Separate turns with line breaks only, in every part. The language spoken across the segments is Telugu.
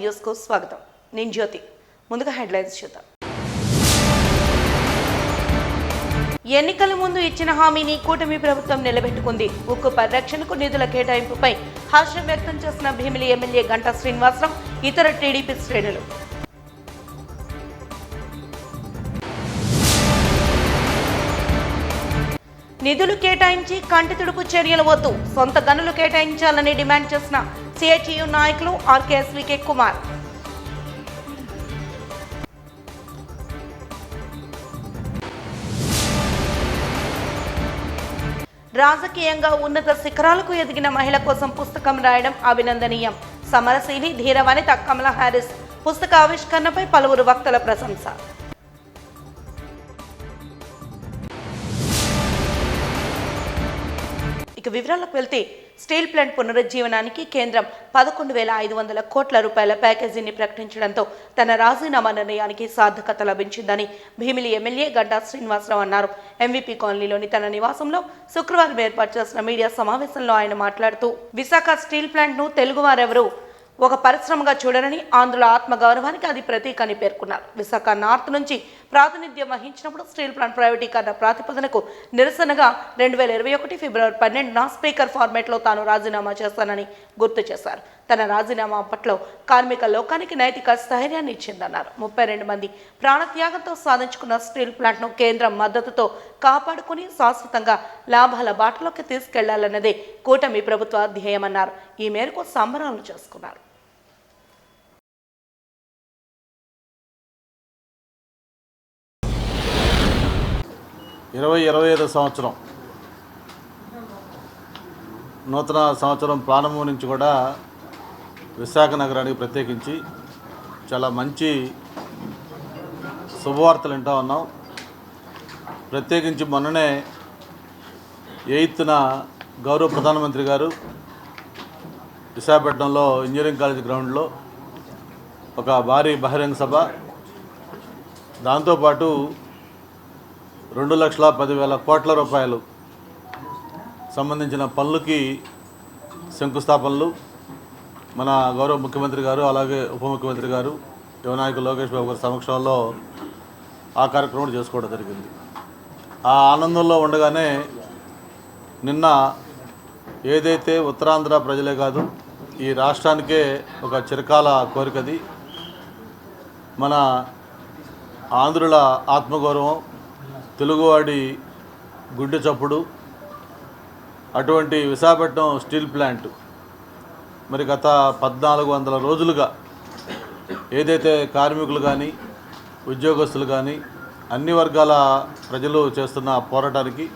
న్యూస్కు స్వాగతం. నేను జ్యోతి. ముందుగా హెడ్లైన్స్ చూద్దాం. ఎన్నికల ముందు ఇచ్చిన హామీని కూటమి ప్రభుత్వం నిలబెట్టుకుంది. ఉక్కు పరిరక్షణకు నిధుల కేటాయింపుపై హర్షం వ్యక్తం చేసిన భీమిలి ఎమ్మెల్యే గంటా శ్రీనివాసరావు, ఇతర టీడీపీ శ్రేణులు. నిధులు కేటాయించి కంటితుడుపు చర్యలు వద్దు, సొంత గనులు కేటాయించాలని డిమాండ్ చేసిన సిఐటియు నాయకులు ఆర్కేఎస్వికే కుమార్. రాజకీయంగా ఉన్నత శిఖరాలకు ఎదిగిన మహిళ కోసం పుస్తకం రాయడం అభినందనీయం. సమరశీలి ధీర వనిత కమలా హారిస్ పుస్తక ఆవిష్కరణపై పలువురు వక్తల ప్రశంస. ఇక వివరాలకు వెళ్తే, స్టీల్ ప్లాంట్ పునరుజ్జీవనానికి కేంద్రం 11,500 కోట్ల రూపాయల ప్యాకేజీని ప్రకటించడంతో తన రాజీనామా నిర్ణయానికి సార్థకత లభించిందని భీమిలి ఎమ్మెల్యే గంటా శ్రీనివాసరావు అన్నారు. ఎంవీపీ కాలనీలోని తన నివాసంలో శుక్రవారం ఏర్పాటు చేసిన మీడియా సమావేశంలో ఆయన మాట్లాడుతూ, విశాఖ స్టీల్ ప్లాంట్ను తెలుగువారెవరూ ఒక పరిశ్రమగా చూడరని, ఆంధ్రుల ఆత్మగౌరవానికి అది ప్రతీక అని పేర్కొన్నారు. విశాఖ నార్త్ నుంచి ప్రాతినిధ్యం వహించినప్పుడు స్టీల్ ప్లాంట్ ప్రైవేటీకరణ ప్రాతిపదనకు నిరసనగా 2021 ఫిబ్రవరి 12న స్పీకర్ ఫార్మేట్లో తాను రాజీనామా చేస్తానని గుర్తు చేశారు. తన రాజీనామా పట్ల కార్మిక లోకానికి నైతిక స్థైర్యాన్ని ఇచ్చిందన్నారు. 32 మంది ప్రాణత్యాగంతో సాధించుకున్న స్టీల్ ప్లాంట్ను కేంద్రం మద్దతుతో కాపాడుకుని శాశ్వతంగా లాభాల బాటలోకి తీసుకెళ్లాలన్నదే కూటమి ప్రభుత్వ ధ్యేయమన్నారు. ఈ మేరకు సంబరాలు చేసుకున్నారు.
2025 సంవత్సరం నూతన సంవత్సరం ప్రారంభం నుంచి కూడా విశాఖ నగరానికి ప్రత్యేకించి చాలా మంచి శుభవార్తలు వింటూ ఉన్నాం. ప్రత్యేకించి మొన్ననే 8న గౌరవ ప్రధానమంత్రి గారు విశాఖపట్నంలో ఇంజనీరింగ్ కాలేజ్ గ్రౌండ్లో ఒక భారీ బహిరంగ సభ, దాంతోపాటు 2,10,000 కోట్ల రూపాయలు సంబంధించిన పనులకి శంకుస్థాపనలు మన గౌరవ ముఖ్యమంత్రి గారు, అలాగే ఉప ముఖ్యమంత్రి గారు, యువ నాయకులు లోకేష్ బాబు గారి సమక్షంలో ఆ కార్యక్రమం చేసుకోవడం జరిగింది. ఆ ఆనందంలో ఉండగానే నిన్న ఏదైతే ఉత్తరాంధ్ర ప్రజలే కాదు, ఈ రాష్ట్రానికే ఒక చిరకాల కోరికది, మన ఆంధ్రుల ఆత్మగౌరవం, తెలుగువాడి గుండె చప్పుడు, అటువంటి విశాఖపట్నం స్టీల్ ప్లాంట్ మరి గత 1400 రోజులుగా ఏదైతే కార్మికులు కానీ, ఉద్యోగస్తులు కానీ, అన్ని వర్గాల ప్రజలు చేస్తున్న పోరాటానికి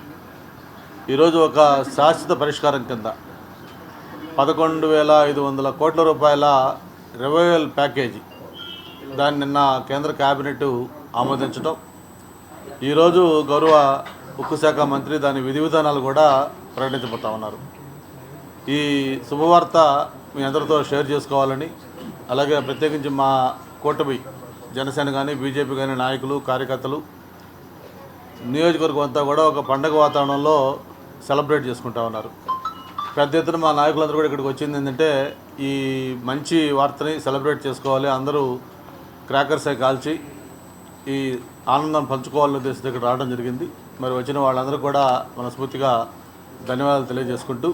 ఈరోజు ఒక శాశ్వత పరిష్కారం కింద 11,500 కోట్ల రూపాయల రివైవల్ ప్యాకేజీ దాన్ని నిన్న కేంద్ర కేబినెట్ ఆమోదించడం, ఈరోజు గౌరవ ఉక్కు శాఖ మంత్రి దాని విధి విధానాలు కూడా ప్రకటించబోతా ఉన్నారు. ఈ శుభవార్త మీ అందరితో షేర్ చేసుకోవాలని, అలాగే ప్రత్యేకించి మా కూటమి జనసేన కానీ, బీజేపీ కానీ నాయకులు, కార్యకర్తలు, నియోజకవర్గం అంతా కూడా ఒక పండగ వాతావరణంలో సెలబ్రేట్ చేసుకుంటా ఉన్నారు. పెద్ద ఎత్తున మా నాయకులందరూ కూడా ఇక్కడికి వచ్చింది ఏంటంటే, ఈ మంచి వార్తని సెలబ్రేట్ చేసుకోవాలి, అందరూ క్రాకర్స్ కాల్చి ఈ ఆనందం పంచుకోవాలని ఉద్దేశంతో ఇక్కడ రావడం జరిగింది. మరి వచ్చిన వాళ్ళందరూ కూడా మనస్ఫూర్తిగా ధన్యవాదాలు తెలియజేసుకుంటూ,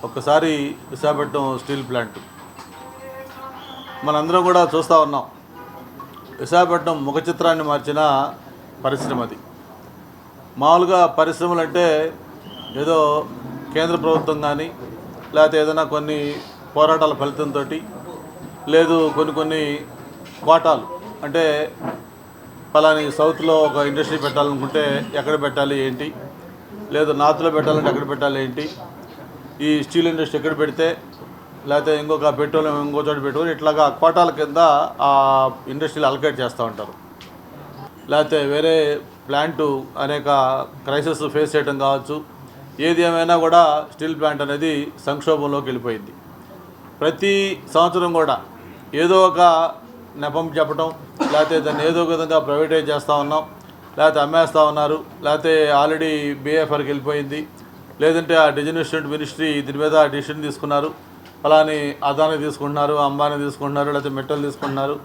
ఒక్కసారి విశాఖపట్నం స్టీల్ ప్లాంట్ మనందరం కూడా చూస్తూ ఉన్నాం. విశాఖపట్నం ముఖ చిత్రాన్ని మార్చిన పరిశ్రమ అది. మామూలుగా పరిశ్రమలు అంటే ఏదో కేంద్ర ప్రభుత్వం కానీ, లేకపోతే ఏదైనా కొన్ని పోరాటాల ఫలితంతో, లేదు కొన్ని కోటాలు అంటే పలాని సౌత్లో ఒక ఇండస్ట్రీ పెట్టాలనుకుంటే ఎక్కడ పెట్టాలి ఏంటి, లేదు నార్త్లో పెట్టాలంటే ఎక్కడ పెట్టాలి ఏంటి, ఈ స్టీల్ ఇండస్ట్రీ ఎక్కడ పెడితే, లేకపోతే ఇంకొక పెట్రోలియం ఇంకో చోట పెట్టుకొని ఇట్లాగా కోటాల కింద ఆ ఇండస్ట్రీలు అలకేట్ చేస్తూ ఉంటారు. లేకపోతే వేరే ప్లాంటు అనేక క్రైసిస్ ఫేస్ చేయడం కావచ్చు. ఏది ఏమైనా కూడా స్టీల్ ప్లాంట్ అనేది సంక్షోభంలోకి వెళ్ళిపోయింది. ప్రతి సంవత్సరం కూడా ఏదో ఒక నెపం చెప్పడం, లేకపోతే దాన్ని ఏదో విధంగా ప్రైవేటైజ్ చేస్తూ ఉన్నాం, లేకపోతే అమ్మేస్తూ ఉన్నారు, లేకపోతే ఆల్రెడీ BFRకి వెళ్ళిపోయింది, లేదంటే ఆ డిజినల్ మినిస్ట్రీ దీని మీద డిసిషన్ తీసుకున్నారు, ఫలాని అదాని తీసుకుంటున్నారు, అంబానీ తీసుకుంటున్నారు, లేకపోతే మెట్టలు తీసుకుంటున్నారు,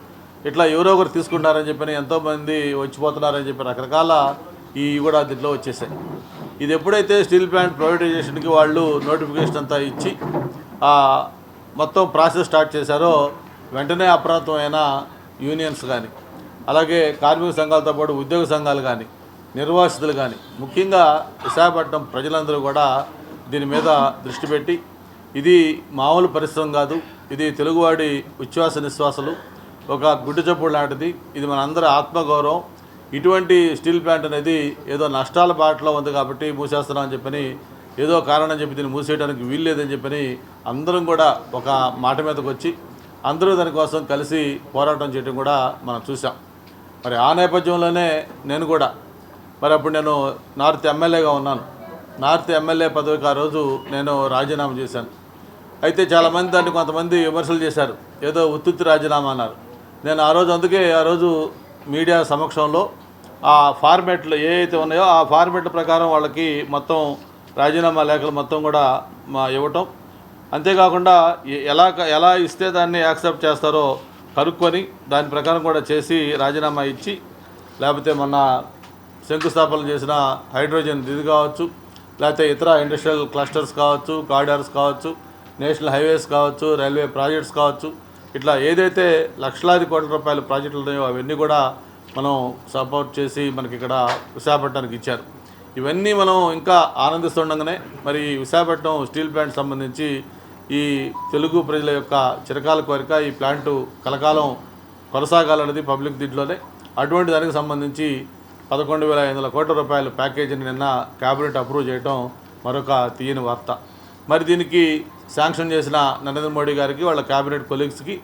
ఇట్లా ఎవరో ఒకరు తీసుకుంటారని చెప్పి ఎంతోమంది వచ్చిపోతున్నారని చెప్పి రకరకాల ఇవి కూడా దీంట్లో వచ్చేసాయి. ఇది ఎప్పుడైతే స్టీల్ ప్లాంట్ ప్రైవేటైజేషన్కి వాళ్ళు నోటిఫికేషన్ అంతా ఇచ్చి మొత్తం ప్రాసెస్ స్టార్ట్ చేశారో వెంటనే అప్రాంతమైన యూనియన్స్ కానీ, అలాగే కార్మిక సంఘాలతో పాటు ఉద్యోగ సంఘాలు కానీ, నిర్వాసితులు కానీ, ముఖ్యంగా విశాఖపట్నం ప్రజలందరూ కూడా దీని మీద దృష్టి పెట్టి ఇది మామూలు పరిశ్రమ కాదు, ఇది తెలుగువాడి ఉచ్ఛ్వాస నిశ్వాసాలు, ఒక గుడ్డు చప్పుడు లాంటిది, ఇది మనందరి ఆత్మగౌరవం, ఇటువంటి స్టీల్ ప్లాంట్ అనేది ఏదో నష్టాల బాటలో ఉంది కాబట్టి మూసేస్తున్నాం అని చెప్పని, ఏదో కారణం చెప్పి దీన్ని మూసేయడానికి వీల్లేదని చెప్పని అందరం కూడా ఒక మాట మీదకి వచ్చి అందరూ దానికోసం కలిసి పోరాటం చేయడం కూడా మనం చూసాం. మరి ఆ నేపథ్యంలోనే నేను కూడా అప్పుడు నేను నార్త్ ఎమ్మెల్యేగా ఉన్నాను. నార్త్ ఎమ్మెల్యే పదవికి ఆ రోజు నేను రాజీనామా చేశాను. అయితే చాలామంది దాన్ని కొంతమంది విమర్శలు చేశారు, ఏదో ఉత్తుత్తి రాజీనామా అన్నారు. నేను అందుకే ఆ రోజు మీడియా సమక్షంలో ఆ ఫార్మేట్లు ఏవైతే ఉన్నాయో ఆ ఫార్మేట్ల ప్రకారం వాళ్ళకి మొత్తం రాజీనామా లేఖలు మొత్తం కూడా ఇవ్వటం, అంతేకాకుండా ఎలా ఇస్తే దాన్ని యాక్సెప్ట్ చేస్తారో కనుక్కొని దాని ప్రకారం కూడా చేసి రాజీనామా ఇచ్చి, లేకపోతే మొన్న శంకుస్థాపన చేసిన హైడ్రోజన్ ఇది కావచ్చు, లేకపోతే ఇతర ఇండస్ట్రియల్ క్లస్టర్స్ కావచ్చు, కారిడార్స్ కావచ్చు, నేషనల్ హైవేస్ కావచ్చు, రైల్వే ప్రాజెక్ట్స్ కావచ్చు, ఇట్లా ఏదైతే లక్షలాది కోట్ల రూపాయల ప్రాజెక్టులు ఉన్నాయో అవన్నీ కూడా మనం సపోర్ట్ చేసి మనకి ఇక్కడ విశాఖపట్నానికి ఇచ్చారు. ఇవన్నీ మనం ఇంకా ఆనందిస్తుండగానే మరి విశాఖపట్నం స్టీల్ ప్లాంట్ సంబంధించి ఈ తెలుగు ప్రజల యొక్క చిరకాల కోరిక ఈ ప్లాంటు కలకాలం కొనసాగాలన్నది పబ్లిక్ దీంట్లోనే. అటువంటి దానికి సంబంధించి 11,500 కోట్ల రూపాయల ప్యాకేజీని నిన్న క్యాబినెట్ అప్రూవ్ చేయడం మరొక తీయని వార్త. మరి దీనికి శాంక్షన్ చేసిన నరేంద్ర మోడీ గారికి, వాళ్ళ క్యాబినెట్ కొలీగ్స్కి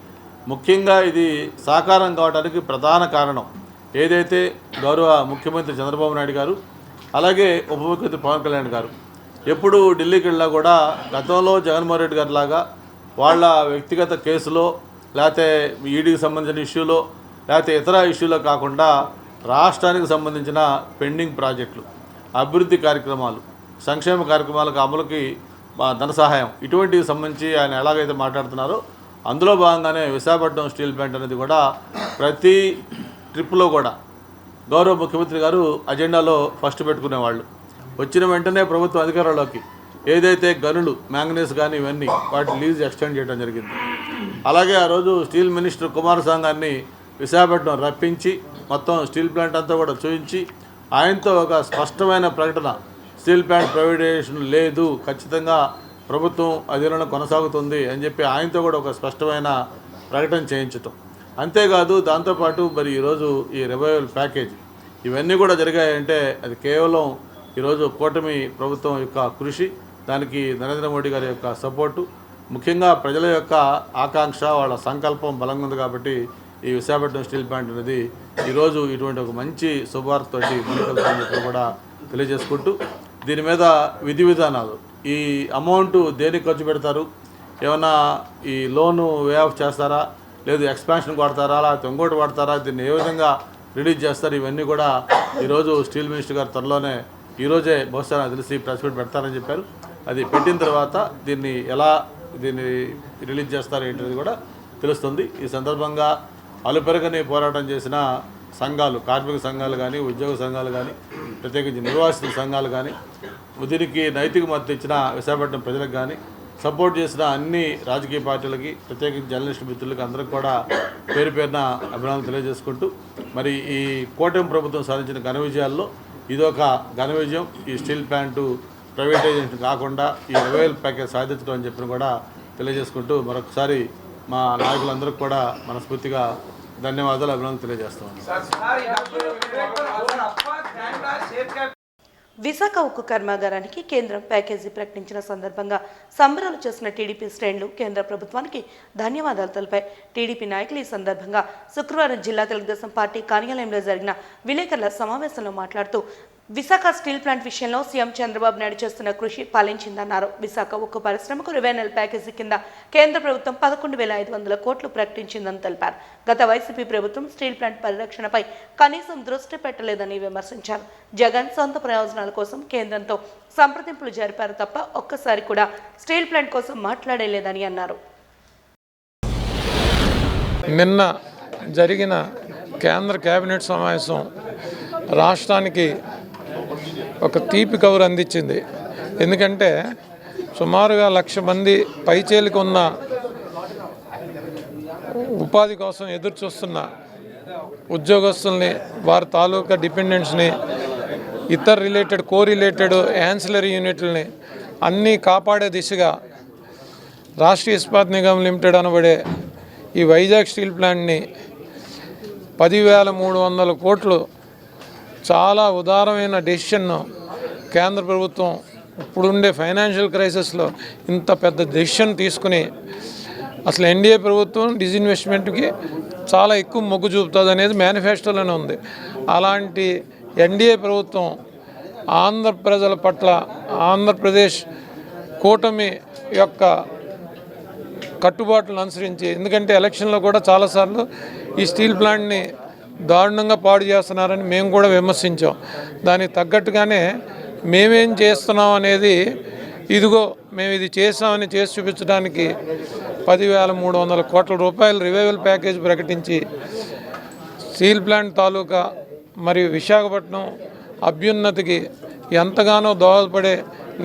ముఖ్యంగా ఇది సాకారం కావడానికి ప్రధాన కారణం ఏదైతే గౌరవ ముఖ్యమంత్రి చంద్రబాబు నాయుడు గారు, అలాగే ఉప ముఖ్యమంత్రి పవన్ కళ్యాణ్ గారు ఎప్పుడు ఢిల్లీకి వెళ్ళినా కూడా గతంలో జగన్మోహన్ రెడ్డి గారి లాగా వాళ్ళ వ్యక్తిగత కేసులో, లేకపోతే ఈడీకి సంబంధించిన ఇష్యూలో, లేకపోతే ఇతర ఇష్యూలో కాకుండా రాష్ట్రానికి సంబంధించిన పెండింగ్ ప్రాజెక్టులు, అభివృద్ధి కార్యక్రమాలు, సంక్షేమ కార్యక్రమాలకు అమలుకి ధన సహాయం, ఇటువంటికి సంబంధించి ఆయన ఎలాగైతే మాట్లాడుతున్నారో అందులో భాగంగానే విశాఖపట్నం స్టీల్ ప్లాంట్ అనేది కూడా ప్రతి ట్రిప్లో కూడా గౌరవ ముఖ్యమంత్రి గారు అజెండాలో ఫస్ట్ పెట్టుకునేవాళ్ళు. వచ్చిన వెంటనే ప్రభుత్వం అధికారంలోకి ఏదైతే గనులు, మ్యాంగనీస్ కానీ ఇవన్నీ వాటి లీజ్ ఎక్స్టెండ్ చేయడం జరిగింది. అలాగే ఆ రోజు స్టీల్ మినిస్టర్ కుమారస్వామి గారిని విశాఖపట్నం రప్పించి మొత్తం స్టీల్ ప్లాంట్ అంతా కూడా చూపించి ఆయనతో ఒక స్పష్టమైన ప్రకటన, స్టీల్ ప్లాంట్ ప్రైవేటైజేషన్ లేదు, ఖచ్చితంగా ప్రభుత్వం అధీనంలో కొనసాగుతుంది అని చెప్పి ఆయనతో కూడా ఒక స్పష్టమైన ప్రకటన చేయించటం. అంతేకాదు దాంతోపాటు మరి ఈరోజు ఈ రివైవల్ ప్యాకేజ్ ఇవన్నీ కూడా జరిగాయంటే అది కేవలం ఈరోజు కూటమి ప్రభుత్వం యొక్క కృషి, దానికి నరేంద్ర మోడీ గారి యొక్క సపోర్టు, ముఖ్యంగా ప్రజల యొక్క ఆకాంక్ష, వాళ్ళ సంకల్పం బలంగా ఉంది కాబట్టి ఈ విశాఖపట్నం స్టీల్ ప్లాంట్ అనేది ఈరోజు ఇటువంటి ఒక మంచి శుభవార్తతోటి ముందుకెళ్తామని కూడా తెలియజేసుకుంటూ, దీని మీద విధి విధానాలు, ఈ అమౌంట్ దేనికి ఖర్చు పెడతారు, ఏమన్నా ఈ లోను వే ఆఫ్ చేస్తారా, లేదు ఎక్స్పాన్షన్ వాడతారా, లేకపోతే ఇంకోటి వాడతారా, దీన్ని ఏ విధంగా రిలీజ్ చేస్తారు, ఇవన్నీ కూడా ఈరోజు స్టీల్ మినిస్టర్ గారు త్వరలోనే ఈరోజే బహుశా నాకు తెలిసి ప్రెస్ మీట్ పెడతారని చెప్పారు. అది పెట్టిన తర్వాత దీన్ని రిలీజ్ చేస్తారు ఏంటనేది కూడా తెలుస్తుంది. ఈ సందర్భంగా అలుపెరగని పోరాటం చేసిన సంఘాలు, కార్మిక సంఘాలు కానీ, ఉద్యోగ సంఘాలు కానీ, ప్రత్యేకించి నిర్వాసితుల సంఘాలు కానీ, దీనికి నైతిక మద్దతు ఇచ్చిన విశాఖపట్నం ప్రజలకు కానీ, సపోర్ట్ చేసిన అన్ని రాజకీయ పార్టీలకి, ప్రత్యేకించి జర్నలిస్ట్ మిత్రులకి అందరికి కూడా పేరు పేరున అభినందనలు తెలియజేసుకుంటూ, మరి ఈ కూటమి ప్రభుత్వం సాధించిన ఘన విజయాల్లో ఇదొక ఘన విజయం. ఈ స్టీల్ ప్లాంటు ప్రైవేటైజేషన్ కాకుండా ఈ రివైవల్ ప్యాకేజ్ సాధించడం అని చెప్పిన కూడా తెలియజేసుకుంటూ మరొకసారి మా నాయకులందరికీ కూడా మనస్ఫూర్తిగా ధన్యవాదాలు, అభినందనలు తెలియజేస్తాం.
విశాఖ ఉక్కు కర్మాగారానికి కేంద్రం ప్యాకేజీ ప్రకటించిన సందర్భంగా సంబరాలు చేసిన టీడీపీ శ్రేణులు కేంద్ర ప్రభుత్వానికి ధన్యవాదాలు తెలిపాయి. టీడీపీ నాయకులు ఈ సందర్భంగా శుక్రవారం జిల్లా తెలుగుదేశం పార్టీ కార్యాలయంలో జరిగిన విలేకరుల సమావేశంలో మాట్లాడుతూ విశాఖ స్టీల్ ప్లాంట్ విషయంలో సీఎం చంద్రబాబు నాయుడు చేస్తున్న కృషి ఫలించిందన్నారు. విశాఖ ఉక్కు పరిశ్రమకు రివైనల్ ప్యాకేజీ కింద కేంద్ర ప్రభుత్వం 11,500 కోట్లు ప్రకటించిందని తెలిపారు. గత వైసీపీ ప్రభుత్వం స్టీల్ ప్లాంట్ పరిరక్షణపై కనీసం దృష్టి పెట్టలేదని విమర్శించారు. జగన్ సొంత ప్రయోజనాల కోసం కేంద్రంతో సంప్రదింపులు జరిపారు తప్ప ఒక్కసారి కూడా స్టీల్ ప్లాంట్ కోసం మాట్లాడలేదని అన్నారు.
నిన్న జరిగిన కేంద్ర కేబినెట్ సమావేశం రాష్ట్రానికి ఒక తీపి కబురు అందించింది. ఎందుకంటే సుమారుగా 1,00,000 మంది పైచేలికి ఉన్న ఉపాధి కోసం ఎదురు చూస్తున్న ఉద్యోగస్తుల్ని, వారి తాలూకా డిపెండెంట్స్ని, ఇతర రిలేటెడ్ కోరిలేటెడ్ యాన్సిలరీ యూనిట్లని అన్నీ కాపాడే దిశగా రాష్ట్రీయ ఇస్పాత్ నిగమ్ లిమిటెడ్ అనబడే ఈ వైజాగ్ స్టీల్ ప్లాంట్ని 10,300 కోట్లు చాలా ఉదారమైన డెసిషన్ను కేంద్ర ప్రభుత్వం ఇప్పుడుండే ఫైనాన్షియల్ క్రైసిస్లో ఇంత పెద్ద డెసిషన్ తీసుకుని అసలు ఎన్డీఏ ప్రభుత్వం డిజిన్వెస్ట్మెంట్కి చాలా ఎక్కువ మొగ్గు చూపుతుంది అనేది మేనిఫెస్టోలోనే ఉంది. అలాంటి ఎన్డీఏ ప్రభుత్వం ఆంధ్ర ప్రజల పట్ల ఆంధ్రప్రదేశ్ కూటమి యొక్క కట్టుబాట్లను అనుసరించి, ఎందుకంటే ఎలక్షన్లో కూడా చాలాసార్లు ఈ స్టీల్ ప్లాంట్ని దారుణంగా పాడు చేస్తున్నారని మేము కూడా విమర్శించాం. దానికి తగ్గట్టుగానే మేమేం చేస్తున్నాం అనేది, ఇదిగో మేము ఇది చేసామని చేసి చూపించడానికి 10,300 కోట్ల రూపాయల రివైవల్ ప్యాకేజ్ ప్రకటించి స్టీల్ ప్లాంట్ తాలూకా మరియు విశాఖపట్నం అభ్యున్నతికి ఎంతగానో దోహదపడే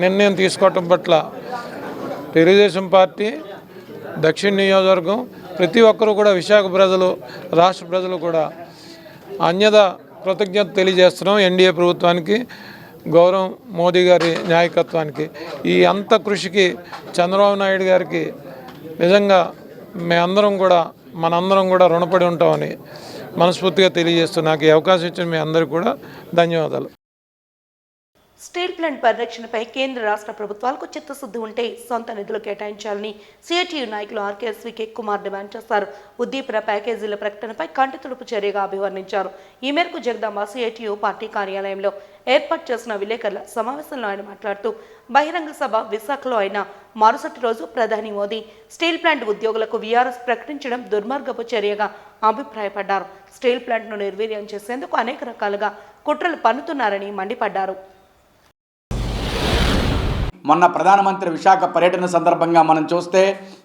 నిర్ణయం తీసుకోవటం పట్ల తెలుగుదేశం పార్టీ, దక్షిణ నియోజకవర్గం ప్రతి ఒక్కరూ కూడా, విశాఖ ప్రజలు, రాష్ట్ర ప్రజలు కూడా అన్యదా కృతజ్ఞత తెలియజేస్తున్నాం ఎన్డీఏ ప్రభుత్వానికి, గౌరవం మోదీ గారి నాయకత్వానికి. ఈ అంత కృషికి చంద్రబాబు నాయుడు గారికి నిజంగా మనందరం కూడా రుణపడి ఉంటామని మనస్ఫూర్తిగా తెలియజేస్తూ నాకు ఈ అవకాశం ఇచ్చిన మీ అందరికీ కూడా ధన్యవాదాలు.
స్టీల్ ప్లాంట్ పరిరక్షణపై కేంద్ర రాష్ట్ర ప్రభుత్వాలకు చిత్తశుద్ధి ఉంటే సొంత నిధులు కేటాయించాలని సిఐటియు నాయకులు ఆర్కేఎస్వికే కుమార్ డిమాండ్ చేశారు. ఉద్దీపన ప్యాకేజీల ప్రకటనపై కంటితుడుపు చర్యగా అభివర్ణించారు. ఈ మేరకు జగదాంబ సిఐటియు పార్టీ కార్యాలయంలో ఏర్పాటు చేసిన విలేకరుల సమావేశంలో ఆయన మాట్లాడుతూ, బహిరంగ సభ విశాఖలో అయిన మరుసటి రోజు ప్రధాని మోదీ స్టీల్ ప్లాంట్ ఉద్యోగులకు వీఆర్ఎస్ ప్రకటించడం దుర్మార్గపు చర్యగా అభిప్రాయపడ్డారు. స్టీల్ ప్లాంట్ను నిర్వీర్యం చేసేందుకు అనేక రకాలుగా కుట్రలు పన్నుతున్నారని మండిపడ్డారు.
మొన్న ప్రధానమంత్రి విశాఖ పర్యటన సందర్భంగా మనం చూస్తే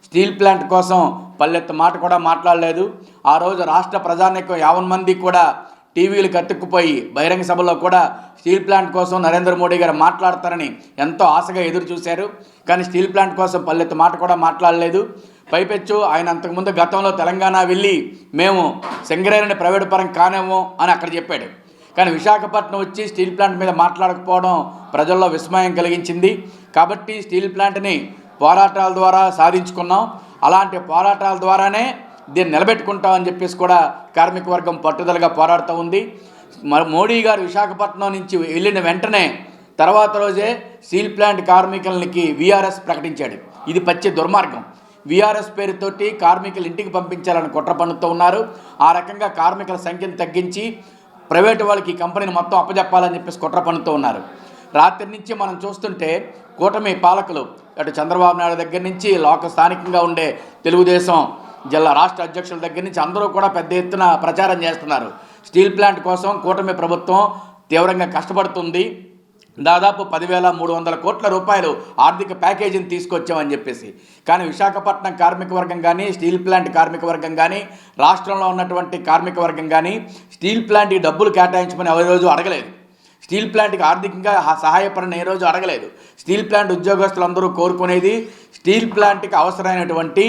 స్టీల్ ప్లాంట్ కోసం పల్లెత్తు మాట కూడా మాట్లాడలేదు. ఆ రోజు రాష్ట్ర ప్రజానీకం 50 మంది కూడా టీవీలు కత్తుక్కుపోయి బహిరంగ సభలో కూడా స్టీల్ ప్లాంట్ కోసం నరేంద్ర మోడీ గారు మాట్లాడతారని ఎంతో ఆశగా ఎదురు చూశారు. కానీ స్టీల్ ప్లాంట్ కోసం పల్లెత్తు మాట కూడా మాట్లాడలేదు. పైపెచ్చు ఆయన అంతకుముందు గతంలో తెలంగాణ వెళ్ళి మేము సింగరేణిని ప్రైవేటు పరం కానేమో అని అక్కడ చెప్పాడు. కానీ విశాఖపట్నం వచ్చి స్టీల్ ప్లాంట్ మీద మాట్లాడకపోవడం ప్రజల్లో విస్మయం కలిగించింది. కాబట్టి స్టీల్ ప్లాంట్ని పోరాటాల ద్వారా సాధించుకున్నాం. అలాంటి పోరాటాల ద్వారానే దీన్ని నిలబెట్టుకుంటామని చెప్పేసి కూడా కార్మిక వర్గం పట్టుదలగా పోరాడుతూ ఉంది. మోడీ గారు విశాఖపట్నం నుంచి వెళ్ళిన వెంటనే తర్వాత రోజే స్టీల్ ప్లాంట్ కార్మికులకి వీఆర్ఎస్ ప్రకటించాడు. ఇది పచ్చి దుర్మార్గం. వీఆర్ఎస్ పేరుతోటి కార్మికులు ఇంటికి పంపించాలని కుట్ర పన్నుతూ ఉన్నారు. ఆ రకంగా కార్మికుల సంఖ్యను తగ్గించి ప్రైవేటు వాళ్ళకి ఈ కంపెనీని మొత్తం అప్పజెప్పాలని చెప్పేసి కుట్ర పన్నుతూ ఉన్నారు. రాత్రి నుంచి మనం చూస్తుంటే కూటమి పాలకులు అటు చంద్రబాబు నాయుడు దగ్గర నుంచి స్థానికంగా ఉండే తెలుగుదేశం జిల్లా రాష్ట్ర అధ్యక్షుల దగ్గర నుంచి అందరూ కూడా పెద్ద ఎత్తున ప్రచారం చేస్తున్నారు. స్టీల్ ప్లాంట్ కోసం కూటమి ప్రభుత్వం తీవ్రంగా కష్టపడుతుంది. దాదాపు 10,300 కోట్ల రూపాయలు ఆర్థిక ప్యాకేజీని తీసుకొచ్చామని చెప్పేసి. కానీ విశాఖపట్నం కార్మిక వర్గం కానీ, స్టీల్ ప్లాంట్ కార్మిక వర్గం కానీ, రాష్ట్రంలో ఉన్నటువంటి కార్మిక వర్గం కానీ స్టీల్ ప్లాంట్కి డబ్బులు కేటాయించమని ఎవరి రోజు అడగలేదు. స్టీల్ ప్లాంట్కి ఆర్థికంగా సహాయపడిన ఏ రోజు అడగలేదు. స్టీల్ ప్లాంట్ ఉద్యోగస్తులందరూ కోరుకునేది స్టీల్ ప్లాంట్కి అవసరమైనటువంటి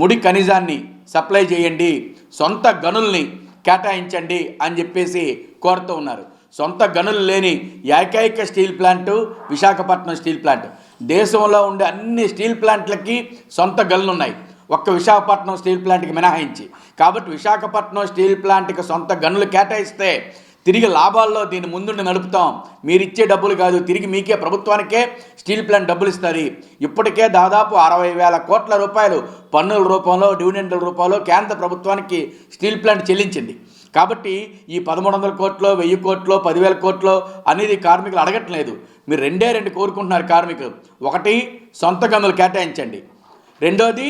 ముడి ఖనిజాన్ని సప్లై చేయండి, సొంత గనుల్ని కేటాయించండి అని చెప్పేసి కోరుతూ ఉన్నారు. సొంత గనులు లేని ఏకైక steel plant Visakhapatnam steel plant. దేశంలో ఉండే అన్ని స్టీల్ ప్లాంట్లకి సొంత గనులు ఉన్నాయి, ఒక్క విశాఖపట్నం స్టీల్ ప్లాంట్కి మినహాయించి. కాబట్టి విశాఖపట్నం స్టీల్ ప్లాంట్కి సొంత గనులు కేటాయిస్తే తిరిగి లాభాల్లో దీన్ని ముందుండి నడుపుతాం, మీరిచ్చే డబ్బులు కాదు, తిరిగి మీకే ప్రభుత్వానికే స్టీల్ ప్లాంట్ డబ్బులు ఇస్తుంది. ఇప్పటికే దాదాపు 60,000 కోట్ల రూపాయలు పన్నుల రూపంలో, డివిడెండ్ల రూపంలో కేంద్ర ప్రభుత్వానికి స్టీల్ ప్లాంట్ చెల్లించింది. కాబట్టి ఈ 1,300 కోట్లు, 1,000 కోట్లు, 10,000 కోట్లు అనేది కార్మికులు అడగట్లేదు. మీరు రెండు కోరుకుంటున్నారు కార్మికులు. ఒకటి, సొంత గనులు కేటాయించండి. రెండోది,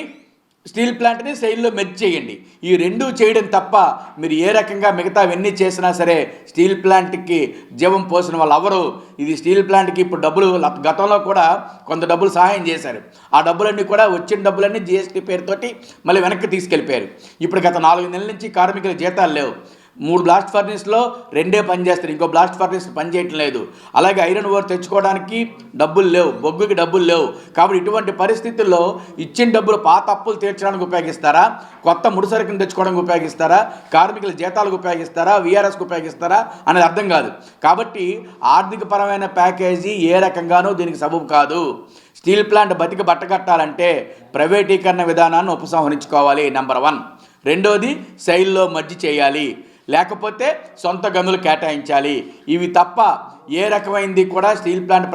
స్టీల్ ప్లాంట్ని సెయిల్లో మెర్జ్ చేయండి. ఈ రెండూ చేయడం తప్ప మీరు ఏ రకంగా మిగతావన్నీ చేసినా సరే స్టీల్ ప్లాంట్కి జీవం పోసిన వాళ్ళు ఎవరు? ఇది స్టీల్ ప్లాంట్కి ఇప్పుడు డబ్బులు గతంలో కూడా కొంత డబ్బులు సహాయం చేశారు. ఆ డబ్బులన్నీ కూడా వచ్చిన డబ్బులన్నీ GST పేరుతోటి మళ్ళీ వెనక్కి తీసుకెళ్ళిపోయారు. ఇప్పుడు గత 4 నెలల నుంచి కార్మికుల జీతాలు లేవు. 3 బ్లాస్ట్ ఫర్నేస్లో 2 పని చేస్తారు, ఇంకో బ్లాస్ట్ ఫర్నేస్ పని చేయటం లేదు. అలాగే ఐరన్ ఓర్ తెచ్చుకోవడానికి డబ్బులు లేవు, బొగ్గుకి డబ్బులు లేవు. కాబట్టి ఇటువంటి పరిస్థితుల్లో ఇచ్చిన డబ్బులు పాత అప్పులు తీర్చడానికి ఉపయోగిస్తారా, కొత్త ముడిసరుకుని తెచ్చుకోవడానికి ఉపయోగిస్తారా, కార్మికుల జీతాలకు ఉపయోగిస్తారా, VRSకు ఉపయోగిస్తారా అనేది అర్థం కాదు. కాబట్టి ఆర్థికపరమైన ప్యాకేజీ ఏ రకంగానూ దీనికి సబబు కాదు. స్టీల్ ప్లాంట్ బతికి బట్టకట్టాలంటే ప్రైవేటీకరణ విధానాన్ని ఉపసంహరించుకోవాలి, నెంబర్ 1. రెండోది సెయిల్లో మర్జ్ చేయాలి, లేకపోతే సొంత గనులు కేటాయించాలి. ఇవి తప్ప ఏ రకమైంది కూడా స్టీల్ ప్లాంట్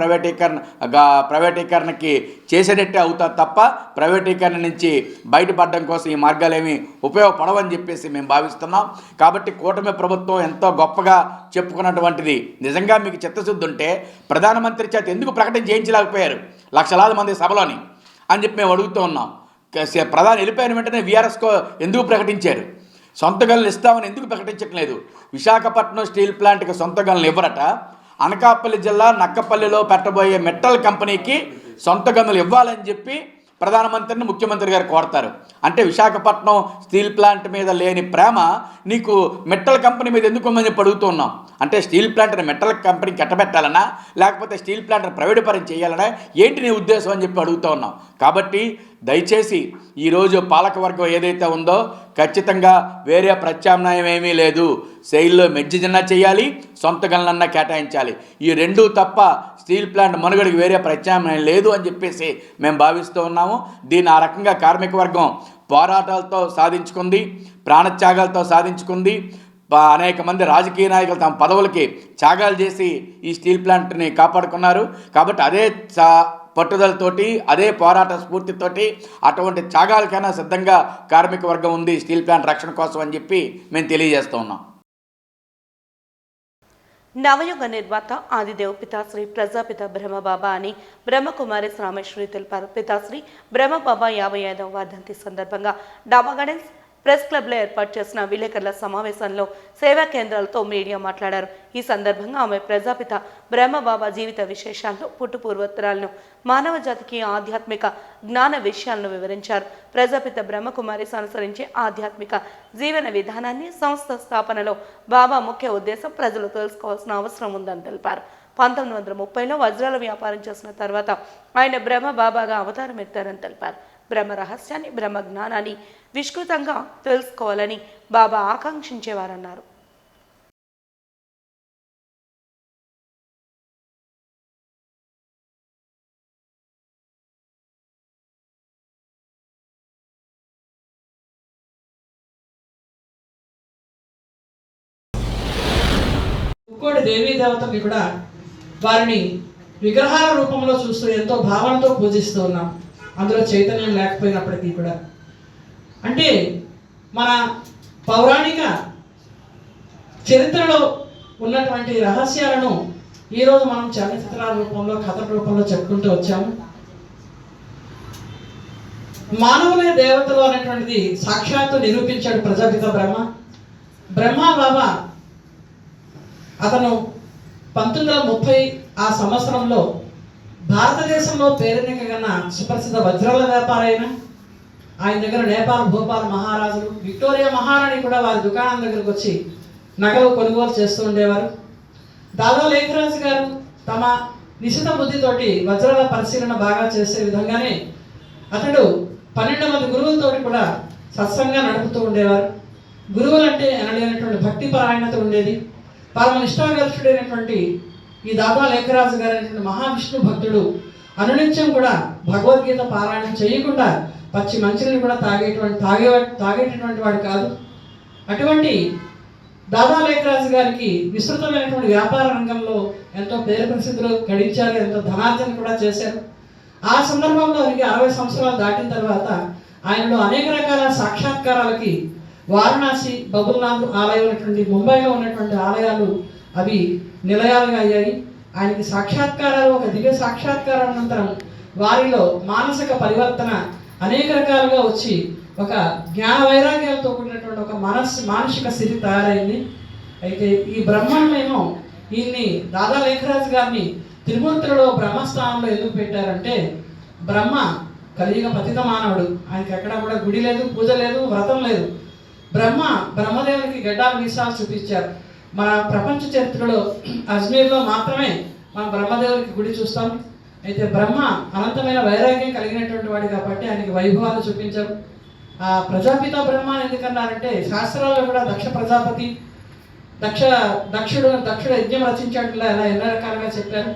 ప్రైవేటీకరణకి చేసేటట్టే అవుతుంది తప్ప ప్రైవేటీకరణ నుంచి బయటపడడం కోసం ఈ మార్గాలేమీ ఉపయోగపడవని చెప్పేసి మేము భావిస్తున్నాం. కాబట్టి కూటమి ప్రభుత్వం ఎంతో గొప్పగా చెప్పుకున్నటువంటిది నిజంగా మీకు చిత్తశుద్ధి ఉంటే ప్రధానమంత్రి చేత ఎందుకు ప్రకటన చేయించలేకపోయారు లక్షలాది మంది సభలోని అని చెప్పి మేము అడుగుతూ ఉన్నాం. ప్రధాని వెళ్ళిపోయిన వెంటనే VRSకో ఎందుకు ప్రకటించారు? సొంత గనులు ఇస్తామని ఎందుకు ప్రకటించట్లేదు? విశాఖపట్నం స్టీల్ ప్లాంట్కి సొంత గనులు ఇవ్వరట. అనకాపల్లి జిల్లా నక్కపల్లిలో పెట్టబోయే మెటల్ కంపెనీకి సొంత గనులు ఇవ్వాలని చెప్పి ప్రధానమంత్రిని ముఖ్యమంత్రి గారు కోరతారు. అంటే విశాఖపట్నం స్టీల్ ప్లాంట్ మీద లేని ప్రేమ నీకు మెటల్ కంపెనీ మీద ఎందుకు అని చెప్పి అడుగుతున్నాం. అంటే స్టీల్ ప్లాంట్ని మెటల్ కంపెనీకి కట్టబెట్టాలన్నా లేకపోతే స్టీల్ ప్లాంట్ని ప్రైవేట్ పరం చేయాలన్నా ఏంటి నీ ఉద్దేశం అని చెప్పి అడుగుతూ ఉన్నాం. కాబట్టి దయచేసి ఈరోజు పాలకవర్గం ఏదైతే ఉందో ఖచ్చితంగా వేరే ప్రత్యామ్నాయం ఏమీ లేదు. సెయిల్లో మెర్జిజన్నా చేయాలి, సొంత గనులన్నా కేటాయించాలి. ఈ రెండూ తప్ప స్టీల్ ప్లాంట్ మనుగడికి వేరే ప్రత్యామ్నాయం లేదు అని చెప్పేసి మేము భావిస్తూ ఉన్నాము. దీన్ని ఆ రకంగా కార్మిక వర్గం పోరాటాలతో సాధించుకుంది, ప్రాణత్యాగాలతో సాధించుకుంది. అనేక మంది రాజకీయ నాయకులు తమ పదవులకి త్యాగాలు చేసి ఈ స్టీల్ ప్లాంట్ని కాపాడుకున్నారు. కాబట్టి అదే పట్టుదలతోటి అదే పోరాట స్ఫూర్తితోటి అటువంటి త్యాగాలకైనా సిద్ధంగా కార్మిక వర్గం ఉంది స్టీల్ ప్లాంట్ రక్షణ కోసం అని చెప్పి మేము తెలియజేస్తూ ఉన్నాం.
నవయుగ నిర్మాత ఆదిదేవ్ పితాశ్రీ ప్రజాపిత బ్రహ్మబాబా అని బ్రహ్మకుమారి రామేశ్వరి తెలిపారు. పితాశ్రీ బ్రహ్మబాబా 55వ వర్ధంతి సందర్భంగా డాబా గార్డెన్స్ ప్రెస్ క్లబ్లో ఏర్పాటు చేసిన విలేకరుల సమావేశంలో సేవా కేంద్రాలతో మీడియా మాట్లాడారు. ఈ సందర్భంగా ఆమె ప్రజాపిత బ్రహ్మబాబా జీవిత విశేషాలను, పుట్టుపూర్వోత్తరాలను, మానవ జాతికి ఆధ్యాత్మిక జ్ఞాన విషయాలను వివరించారు. ప్రజాపిత బ్రహ్మకుమారి అనుసరించే ఆధ్యాత్మిక జీవన విధానాన్ని సంస్థ స్థాపనలో బాబా ముఖ్య ఉద్దేశం ప్రజలు తెలుసుకోవాల్సిన అవసరం ఉందని తెలిపారు. 1930లో వజ్రాల వ్యాపారం చేసిన తర్వాత ఆయన బ్రహ్మబాబాగా అవతారం ఎత్తారని తెలిపారు. బ్రహ్మ రహస్యాన్ని, బ్రహ్మ జ్ఞానాన్ని విస్తృతంగా తెలుసుకోవాలని బాబా ఆకాంక్షించేవారన్నారు.
ముక్కోడి దేవీ దేవతల్ని కూడా వారిని విగ్రహాల రూపంలో చూస్తూ ఎంతో భావనతో పూజిస్తూ ఉన్నాం. అందులో చైతన్యం లేకపోయినప్పటికీ కూడా అంటే మన పౌరాణిక చరిత్రలో ఉన్నటువంటి రహస్యాలను ఈరోజు మనం చలనచిత్రాల రూపంలో, కథల రూపంలో చెప్పుకుంటూ వచ్చాము. మానవులే దేవతలు అనేటువంటిది సాక్షాత్తు నిరూపించాడు ప్రజాపిత బ్రహ్మ బాబా. అతను 1930 ఆ సంవత్సరంలో భారతదేశంలో పేరెన్నికగన్న సుప్రసిద్ధ వజ్రాల వ్యాపారైన ఆయన దగ్గర నేపాల్, భోపాల్ మహారాజులు, విక్టోరియా మహారాణి కూడా వారి దుకాణం దగ్గరకు వచ్చి నగలు కొనుగోలు చేస్తూ ఉండేవారు. దాదా లేఖరాజు గారు తమ నిశిత బుద్ధితోటి వజ్రాల పరిశీలన బాగా చేసే విధంగానే అతడు 12 మంది గురువులతోటి కూడా సత్సంగా నడుపుతూ ఉండేవారు. గురువులంటే అనలేనటువంటి భక్తి పరాయణత ఉండేది. పరమ నిష్ఠాగర్షుడైనటువంటి ఈ దాదా లేఖరాజు గారు అనేటువంటి మహావిష్ణు భక్తుడు అనునిత్యం కూడా భగవద్గీత పారాయణం చేయకుండా పచ్చి మంచిని కూడా తాగేటటువంటి వాడు కాదు. అటువంటి దాదా లేఖరాజు గారికి విస్తృతమైనటువంటి వ్యాపార రంగంలో ఎంతో పేరు ప్రసిద్ధులు గడించారు, ఎంతో ధనార్జన కూడా చేశారు. ఆ సందర్భంలో 60 సంవత్సరాలు దాటిన తర్వాత ఆయనలో అనేక రకాల సాక్షాత్కారాలకి వారణాసి, బబుల్నాథ్ ఆలయం ఉన్నటువంటి ముంబైలో ఉన్నటువంటి ఆలయాలు అవి నిలయాలుగా అయ్యాయి. ఆయనకి సాక్షాత్కారాలు, ఒక దివ్య సాక్షాత్కారం అనంతరం వారిలో మానసిక పరివర్తన అనేక రకాలుగా వచ్చి ఒక జ్ఞాన వైరాగ్యాలతో కూడినటువంటి ఒక మానసిక స్థితి తయారైంది. అయితే ఈ బ్రహ్మమేమో ఈయన్ని దాదా లేఖరాజు గారిని త్రిమూర్తులలో బ్రహ్మస్థానంలో ఎందుకు పెట్టారంటే, బ్రహ్మ కలియుగ పతిత మానవుడు, ఆయనకి ఎక్కడ కూడా గుడి లేదు, పూజ లేదు, వ్రతం లేదు. బ్రహ్మదేవునికి గడ్డాలు మీసాలు చూపించారు. మన ప్రపంచ చరిత్రలో అజ్మీర్లో మాత్రమే మనం బ్రహ్మదేవునికి గుడి చూస్తాం. అయితే బ్రహ్మ అనంతమైన వైరాగ్యం కలిగినటువంటి వాడు కాబట్టి ఆయనకి వైభవాలు చూపించారు. ఆ ప్రజాపిత బ్రహ్మ ఎందుకన్నారంటే, శాస్త్రాల్లో కూడా దక్షుడు యజ్ఞం రచించట్లా ఎలా ఎన్నో రకాలుగా చెప్పారు.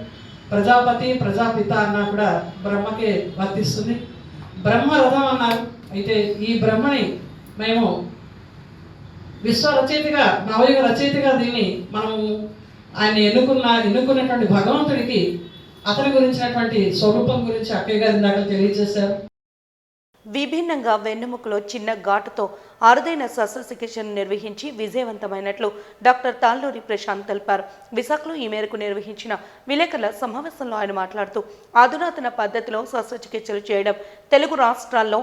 ప్రజాపతి ప్రజాపిత అన్నా కూడా బ్రహ్మకే వర్తిస్తుంది. బ్రహ్మ రథం అన్నారు. అయితే ఈ బ్రహ్మని మేము విశ్వ రచయితగా, నవయుగ రచయితగా దీన్ని మనము ఆయన ఎన్నుకున్నటువంటి భగవంతుడికి అతని గురించినటువంటి స్వరూపం గురించి అక్కయ్య గారి ఇందాక తెలియజేశారు.
విభిన్నంగా వెన్నెముకలో చిన్న ఘాటుతో అరుదైన శస్త్రచికిత్సను నిర్వహించి విజయవంతమైనట్లు డాక్టర్ తాళ్ళూరి ప్రశాంత్ తెలిపారు. విశాఖలో ఈ మేరకు నిర్వహించిన విలేకరుల సమావేశంలో ఆయన మాట్లాడుతూ, అధునాతన పద్ధతిలో శస్త్రచికిత్సలు చేయడం తెలుగు రాష్ట్రాల్లో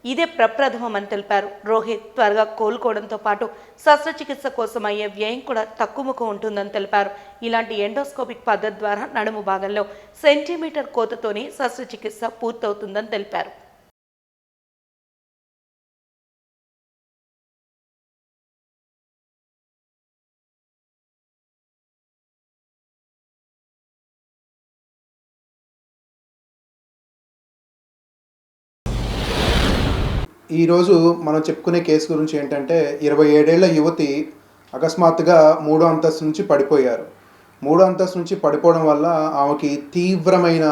ఇదే ప్రప్రథమమని తెలిపారు. రోహిత్ త్వరగా కోలుకోవడంతో పాటు శస్త్రచికిత్స కోసం అయ్యే వ్యయం కూడా తక్కువకు ఉంటుందని తెలిపారు. ఇలాంటి ఎండోస్కోపిక్ పద్ధతి ద్వారా నడుము భాగంలో సెంటీమీటర్ కోతతోనే శస్త్రచికిత్స పూర్తవుతుందని తెలిపారు.
ఈరోజు మనం చెప్పుకునే కేసు గురించి ఏంటంటే, 27 ఏళ్ల యువతి అకస్మాత్తుగా 3వ అంతస్తు నుంచి పడిపోయారు. 3వ అంతస్తు నుంచి పడిపోవడం వల్ల ఆమెకి తీవ్రమైన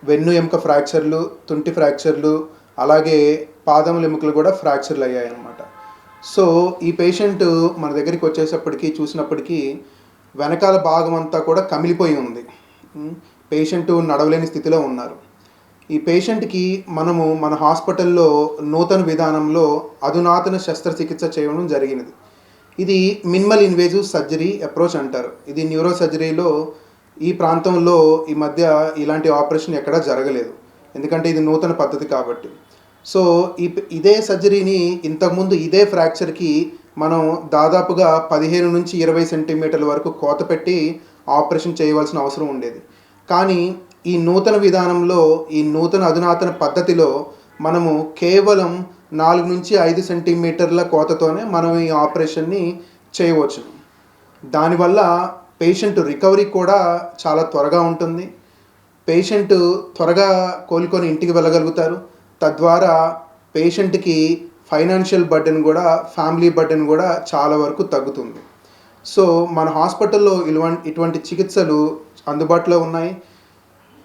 వెన్ను ఎముక ఫ్రాక్చర్లు, తుంటి ఫ్రాక్చర్లు, అలాగే పాదముల ఎముకలు కూడా ఫ్రాక్చర్లు అయ్యాయన్నమాట. సో ఈ పేషెంట్ మన దగ్గరికి వచ్చేటప్పటికి చూసినప్పటికీ వెనకాల భాగం అంతా కూడా కమిలిపోయి ఉంది. పేషెంట్ నడవలేని స్థితిలో ఉన్నారు. ఈ పేషెంట్కి మనము మన హాస్పిటల్లో నూతన విధానంలో అధునాతన శస్త్రచికిత్స చేయడం జరిగినది. ఇది మినిమల్ ఇన్వేజివ్ సర్జరీ అప్రోచ్ అంటారు. ఇది న్యూరో సర్జరీలో ఈ ప్రాంతంలో ఈ మధ్య ఇలాంటి ఆపరేషన్ ఎక్కడా జరగలేదు, ఎందుకంటే ఇది నూతన పద్ధతి కాబట్టి. సో ఇదే సర్జరీని ఇంతకుముందు ఇదే ఫ్రాక్చర్కి మనం దాదాపుగా 15 నుంచి 20 సెంటీమీటర్ల వరకు కోత పెట్టి ఆపరేషన్ చేయవలసిన అవసరం ఉండేది. కానీ ఈ నూతన విధానంలో, ఈ నూతన అధునాతన పద్ధతిలో మనము కేవలం 4 నుంచి 5 సెంటీమీటర్ల కోతతోనే మనం ఈ ఆపరేషన్ని చేయవచ్చు. దానివల్ల పేషెంట్ రికవరీ కూడా చాలా త్వరగా ఉంటుంది. పేషెంట్ త్వరగా కోలుకొని ఇంటికి వెళ్ళగలుగుతారు. తద్వారా పేషెంట్కి ఫైనాన్షియల్ బర్డెన్ కూడా, ఫ్యామిలీ బర్డెన్ కూడా చాలా వరకు తగ్గుతుంది. సో మన హాస్పిటల్లో ఇటువంటి చికిత్సలు అందుబాటులో ఉన్నాయి.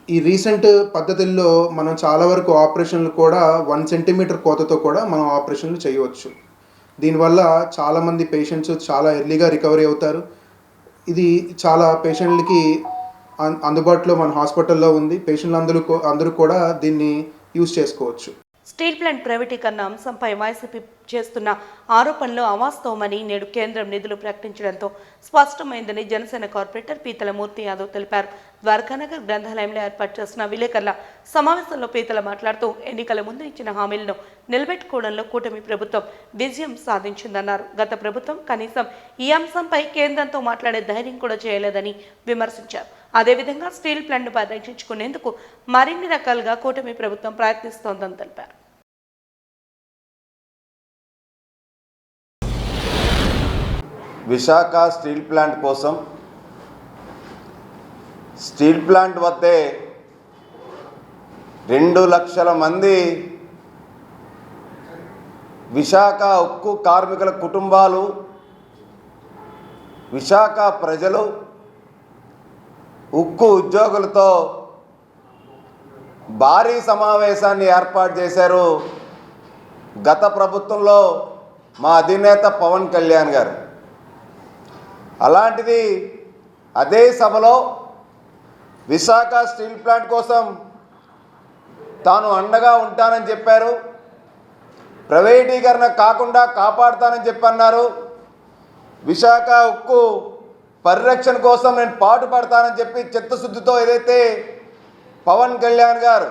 ఈ రీసెంట్ పద్ధతుల్లో మనం చాలా వరకు ఆపరేషన్లు కూడా 1 సెంటీమీటర్ కోతతో కూడా మనం ఆపరేషన్లు చేయవచ్చు. దీనివల్ల చాలామంది పేషెంట్స్ చాలా ఎర్లీగా రికవరీ అవుతారు. ఇది చాలా పేషెంట్లకి అందుబాటులో మన హాస్పిటల్లో ఉంది. పేషెంట్లు అందరూ కూడా దీన్ని యూజ్ చేసుకోవచ్చు.
స్టీల్ ప్లాంట్ ప్రైవేటీకరణ అంశంపై వైసీపీ చేస్తున్న ఆరోపణలు అవాస్తవమని నేడు కేంద్రం నిధులు ప్రకటించడంతో స్పష్టమైందని జనసేన కార్పొరేటర్ పీతల మూర్తి యాదవ్ తెలిపారు. ద్వారకానగర్ గ్రంథాలయంలో ఏర్పాటు చేసిన విలేకరుల సమావేశంలో పీతల మాట్లాడుతూ, ఎన్నికల ముందు ఇచ్చిన హామీలను నిలబెట్టుకోవడంలో కూటమి ప్రభుత్వం విజయం సాధించిందన్నారు. గత ప్రభుత్వం కనీసం ఈ అంశంపై కేంద్రంతో మాట్లాడే ధైర్యం కూడా చేయలేదని విమర్శించారు. అదేవిధంగా స్టీల్ ప్లాంట్ను పరిరక్షించుకునేందుకు మరిన్ని రకాలుగా కూటమి ప్రభుత్వం ప్రయత్నిస్తోందని తెలిపారు.
విశాఖ స్టీల్ ప్లాంట్ కోసం స్టీల్ ప్లాంట్ వద్దే 2 లక్షల మంది విశాఖ ఉక్కు కార్మికుల కుటుంబాలు, విశాఖ ప్రజలు, ఉక్కు ఉద్యోగులతో భారీ సమావేశాన్ని ఏర్పాటు చేశారు గత ప్రభుత్వంలో మా అధినేత పవన్ కళ్యాణ్ గారు. అలాంటిది అదే సభలో విశాఖ స్టీల్ ప్లాంట్ కోసం తాను అండగా ఉంటానని చెప్పారు. ప్రైవేటీకరణ కాకుండా కాపాడుతానని చెప్పన్నారు. విశాఖ ఉక్కు పరిరక్షణ కోసం నేను పాటుపడతానని చెప్పి చిత్తశుద్ధితో ఏదైతే పవన్ కళ్యాణ్ గారు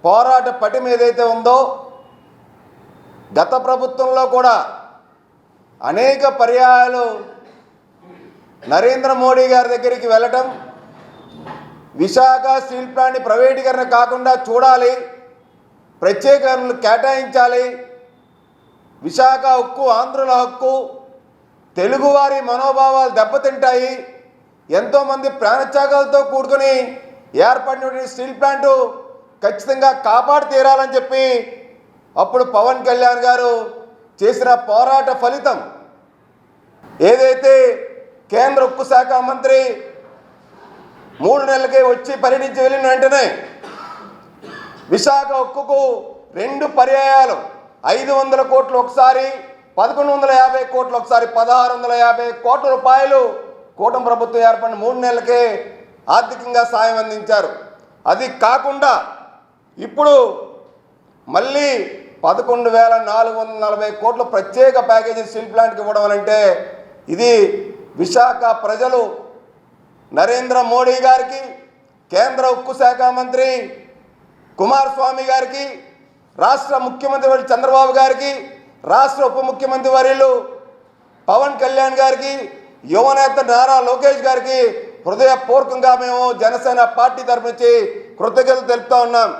పోరాట పటిమ ఏదైతే ఉందో గత ప్రభుత్వంలో కూడా అనేక పర్యాయాలు నరేంద్ర మోడీ గారి దగ్గరికి వెళ్ళటం, విశాఖ స్టీల్ ప్లాంట్ని ప్రైవేటీకరణ కాకుండా చూడాలి, ప్రత్యేకరణలు కేటాయించాలి, విశాఖ హక్కు ఆంధ్రుల హక్కు, తెలుగువారి మనోభావాలు దెబ్బతింటాయి, ఎంతోమంది ప్రాణత్యాగాలతో కూడుకుని ఏర్పడిన స్టీల్ ప్లాంటు ఖచ్చితంగా కాపాడి తీరాలని చెప్పి అప్పుడు పవన్ కళ్యాణ్ గారు చేసిన పోరాట ఫలితం ఏదైతే కేంద్ర ఉక్కు శాఖ మంత్రి 3 నెలలకే వచ్చి పర్యటించి వెళ్ళిన వెంటనే విశాఖ ఉక్కుకు 2 పర్యాయాలు 500 కోట్లు ఒకసారి, 1150 కోట్లు ఒకసారి, 1650 కోట్ల రూపాయలు కూటమి ప్రభుత్వం ఏర్పడిన 3 నెలలకే ఆర్థికంగా సాయం అందించారు. అది కాకుండా ఇప్పుడు మళ్ళీ 11,440 కోట్ల ప్రత్యేక ప్యాకేజీ స్టీల్ ప్లాంట్కి ఇవ్వడం అంటే ఇది విశాఖ ప్రజలు నరేంద్ర మోడీ గారికి, కేంద్ర ఉక్కు శాఖ మంత్రి కుమారస్వామి గారికి, రాష్ట్ర ముఖ్యమంత్రి వర్యులు చంద్రబాబు గారికి, రాష్ట్ర ఉప ముఖ్యమంత్రి వర్యులు పవన్ కళ్యాణ్ గారికి, యువనేత నారా లోకేష్ గారికి హృదయపూర్వకంగా మేము జనసేన పార్టీ తరఫు నుంచి కృతజ్ఞతలు తెలుపుతా ఉన్నాం.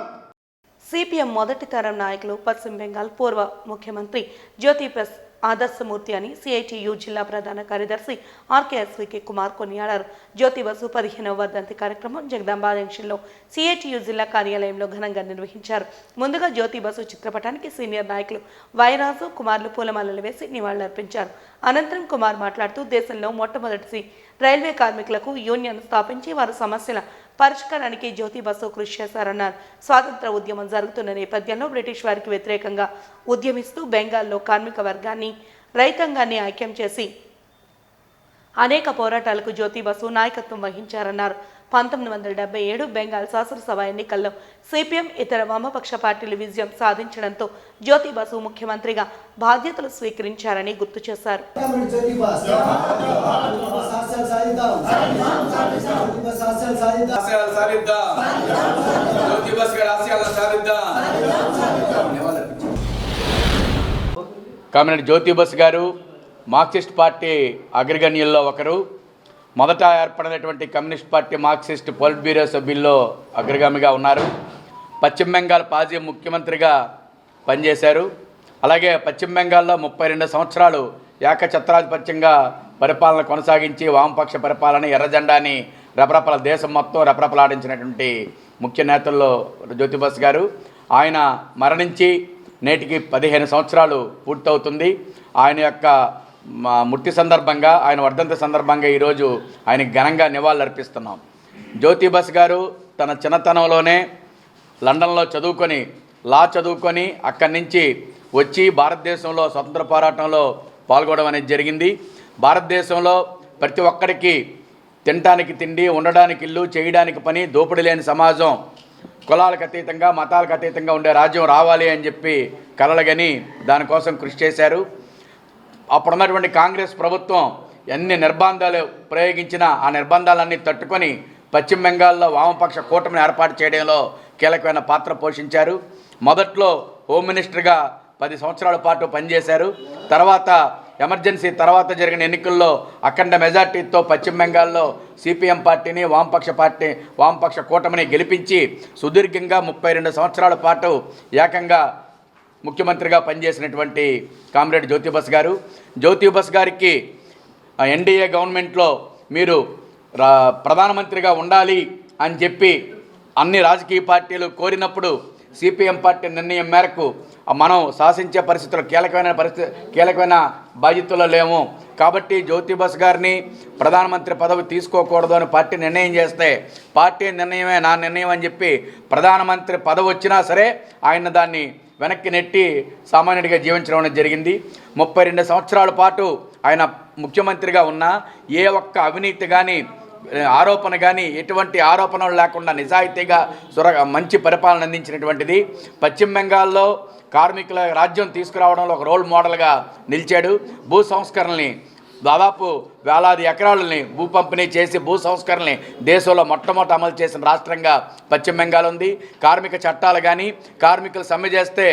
సిపిఎం మొదటి తరం నాయకులు పశ్చిమ బెంగాల్ పూర్వ ముఖ్యమంత్రి జ్యోతిప్రసాద్ ఆదర్శమూర్తి అని సిఐటియు జిల్లా ప్రధాన కార్యదర్శి ఆర్కేఎస్వికే కుమార్ కొనియాడారు. జ్యోతి బసు 15వ వర్ధంతి కార్యక్రమం జగదాంబ జంక్షన్లో సిఐటియు జిల్లా కార్యాలయంలో ఘనంగా నిర్వహించారు. ముందుగా జ్యోతి బసు చిత్రపటానికి సీనియర్ నాయకులు వైరాజు కుమార్లు పూలమాలలు వేసి నివాళులర్పించారు. అనంతరం కుమార్ మాట్లాడుతూ దేశంలో మొట్టమొదటి రైల్వే కార్మికులకు యూనియన్ స్థాపించి వారి సమస్యల పరిష్కారానికి జ్యోతి బసు కృషి చేశారన్నారు. స్వాతంత్ర ఉద్యమం జరుగుతున్న నేపథ్యంలో బ్రిటిష్ వారికి వ్యతిరేకంగా ఉద్యమిస్తూ బెంగాల్లో కార్మిక వర్గాన్ని రైతాంగాన్ని ఐక్యం చేసి అనేక పోరాటాలకు జ్యోతి బసు నాయకత్వం వహించారన్నారు. 1977 బెంగాల్ శాసనసభ ఎన్నికల్లో సిపిఎం ఇతర వామపక్ష పార్టీలు విజయం సాధించడంతో జ్యోతి బసు ముఖ్యమంత్రిగా బాధ్యతలు స్వీకరించారని గుర్తు చేశారు.
కామినేని జ్యోతి బసు గారు మార్క్సిస్ట్ పార్టీ అగ్రగణ్యుల్లో ఒకరు. మొదట ఏర్పడినటువంటి communist party Marxist polit bureau సభ్యుల్లో అగ్రగామిగా ఉన్నారు. పశ్చిమ బెంగాల్ మాజీ ముఖ్యమంత్రిగా పనిచేశారు. అలాగే పశ్చిమ బెంగాల్లో 32 సంవత్సరాలు ఏకఛత్రాధిపత్యంగా పరిపాలన కొనసాగించి వామపక్ష పరిపాలన ఎర్రజెండాని దేశం మొత్తం రెపరెపలాడించినటువంటి ముఖ్య నేతల్లో జ్యోతి బసు గారు. ఆయన మరణించి నేటికి 15 సంవత్సరాలు పూర్తవుతుంది. ఆయన యొక్క మృతి సందర్భంగా, ఆయన వర్ధంతి సందర్భంగా ఈరోజు ఆయనకి ఘనంగా నివాళులు అర్పిస్తున్నాం. జ్యోతి బసు గారు తన చిన్నతనంలోనే లండన్లో లా చదువుకొని అక్కడి నుంచి వచ్చి భారతదేశంలో స్వతంత్ర పోరాటంలో పాల్గొనడం అనేది జరిగింది. భారతదేశంలో ప్రతి ఒక్కరికి తినడానికి తిండి, ఉండడానికి ఇల్లు, చేయడానికి పని, దోపిడీ లేని సమాజం, కులాలకు అతీతంగా మతాలకు అతీతంగా ఉండే రాజ్యం రావాలి అని చెప్పి కలలుగని దానికోసం కృషి చేశారు. అప్పుడున్నటువంటి కాంగ్రెస్ ప్రభుత్వం ఎన్ని నిర్బంధాలు ప్రయోగించినా ఆ నిర్బంధాలన్నీ తట్టుకొని పశ్చిమ బెంగాల్లో వామపక్ష కూటమిని ఏర్పాటు చేయడంలో కీలకమైన పాత్ర పోషించారు. మొదట్లో హోమ్ మినిస్టర్గా 10 సంవత్సరాల పాటు పనిచేశారు. తర్వాత ఎమర్జెన్సీ తర్వాత జరిగిన ఎన్నికల్లో అఖండ మెజార్టీతో పశ్చిమ బెంగాల్లో సిపిఎం పార్టీని వామపక్ష కూటమిని గెలిపించి సుదీర్ఘంగా 32 సంవత్సరాల పాటు ఏకంగా ముఖ్యమంత్రిగా పనిచేసినటువంటి కామ్రేడ్ జ్యోతి బసు గారు. జ్యోతి బసు గారికి ఎన్డీఏ గవర్నమెంట్లో మీరు ప్రధానమంత్రిగా ఉండాలి అని చెప్పి అన్ని రాజకీయ పార్టీలు కోరినప్పుడు సిపిఎం పార్టీ నిర్ణయం మేరకు మనం శాసించే పరిస్థితుల్లో కీలకమైన బాధ్యతల్లో లేము కాబట్టి జ్యోతి బసు గారిని ప్రధానమంత్రి పదవి తీసుకోకూడదు అని పార్టీ నిర్ణయం చేస్తే పార్టీ నిర్ణయమే నా నిర్ణయం అని చెప్పి ప్రధానమంత్రి పదవి వచ్చినా సరే ఆయన దాన్ని వెనక్కి నెట్టి సామాన్యుడిగా జీవించడం అనేది జరిగింది. 32 సంవత్సరాల పాటు ఆయన ముఖ్యమంత్రిగా ఉన్న ఏ ఒక్క అవినీతి కానీ ఆరోపణ కానీ ఎటువంటి ఆరోపణలు లేకుండా నిజాయితీగా మంచి పరిపాలన అందించినటువంటిది. పశ్చిమ బెంగాల్లో కార్మికుల రాజ్యం తీసుకురావడంలో ఒక రోల్ మోడల్గా నిలిచాడు. భూ సంస్కరణల్ని దాదాపు వేలాది ఎకరాలని భూ పంపిణీ చేసి భూ సంస్కరణని దేశంలో మొట్టమొదటి అమలు చేసిన రాష్ట్రంగా పశ్చిమ బెంగాల్ ఉంది. కార్మిక చట్టాలు కానీ, కార్మికులు సమ్మె చేస్తే